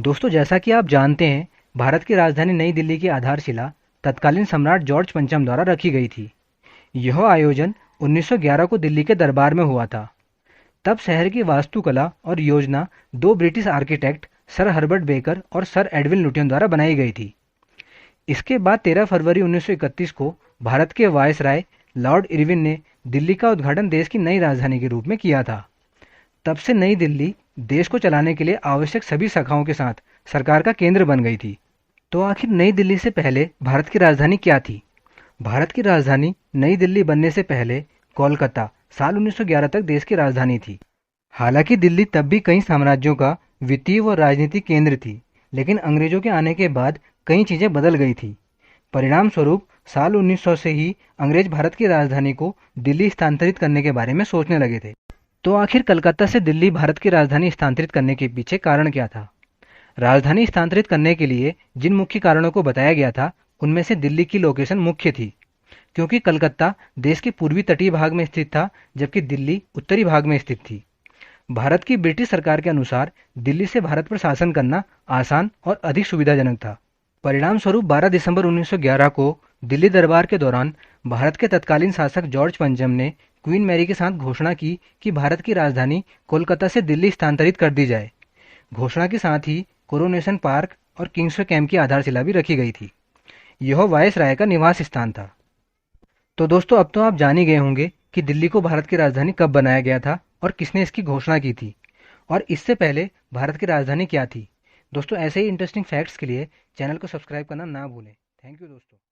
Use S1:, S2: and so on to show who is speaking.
S1: दोस्तों, जैसा कि आप जानते हैं, भारत की राजधानी नई दिल्ली की आधारशिला तत्कालीन सम्राट जॉर्ज पंचम द्वारा रखी गई थी। यह आयोजन 1911 को दिल्ली के दरबार में हुआ था। तब शहर की वास्तुकला और योजना दो British architect sir Herbert baker और सर एडविन लुटियन द्वारा बनाई गई थी। इसके बाद 13 फरवरी 1931 को भारत के वायसराय लॉर्ड इरविन ने दिल्ली का उद्घाटन देश की नई राजधानी के रूप में किया था। तब से नई दिल्ली देश को चलाने के लिए आवश्यक सभी शाखाओं के साथ सरकार का केंद्र बन गई थी। तो आखिर नई दिल्ली से पहले भारत की राजधानी क्या थी? भारत की राजधानी नई दिल्ली बनने से पहले कोलकाता साल 1911 तक देश की राजधानी थी। हालांकि दिल्ली तब भी कई साम्राज्यों का वित्तीय व राजनीतिक केंद्र थी, लेकिन अंग्रेजों के आने के बाद कई चीजें बदल गई थी। परिणाम स्वरूप साल 1900 से ही अंग्रेज भारत की राजधानी को दिल्ली स्थानांतरित करने के बारे में सोचने लगे थे। तो आखिर कलकत्ता से दिल्ली भारत की राजधानी स्थानांतरित करने के पीछे कारण क्या था? राजधानी स्थानांतरित करने के लिए जिन मुख्य कारणों को बताया गया था, उनमें से दिल्ली की लोकेशन मुख्य थी, क्योंकि कलकत्ता देश के पूर्वी तटीय भाग में स्थित था, जबकि दिल्ली उत्तरी भाग में स्थित थी। भारत की ब्रिटिश सरकार के अनुसार दिल्ली से भारत पर शासन करना आसान और अधिक सुविधाजनक था। परिणाम स्वरूप 12 दिसंबर 1911 को दिल्ली दरबार के दौरान भारत के तत्कालीन शासक जॉर्ज पंचम ने क्वीन मैरी के साथ घोषणा की कि भारत की राजधानी कोलकाता से दिल्ली स्थानांतरित कर दी जाए। घोषणा के साथ ही कोरोनेशन पार्क और किंग्सवे कैंप की आधारशिला भी रखी गई थी। यह वायसराय का निवास स्थान था। तो दोस्तों, अब तो आप जान ही गए होंगे कि दिल्ली को भारत की राजधानी कब बनाया गया था और किसने इसकी घोषणा की थी, और इससे पहले भारत की राजधानी क्या थी। दोस्तों, ऐसे ही इंटरेस्टिंग फैक्ट्स के लिए चैनल को सब्सक्राइब करना ना भूलें। थैंक यू दोस्तों।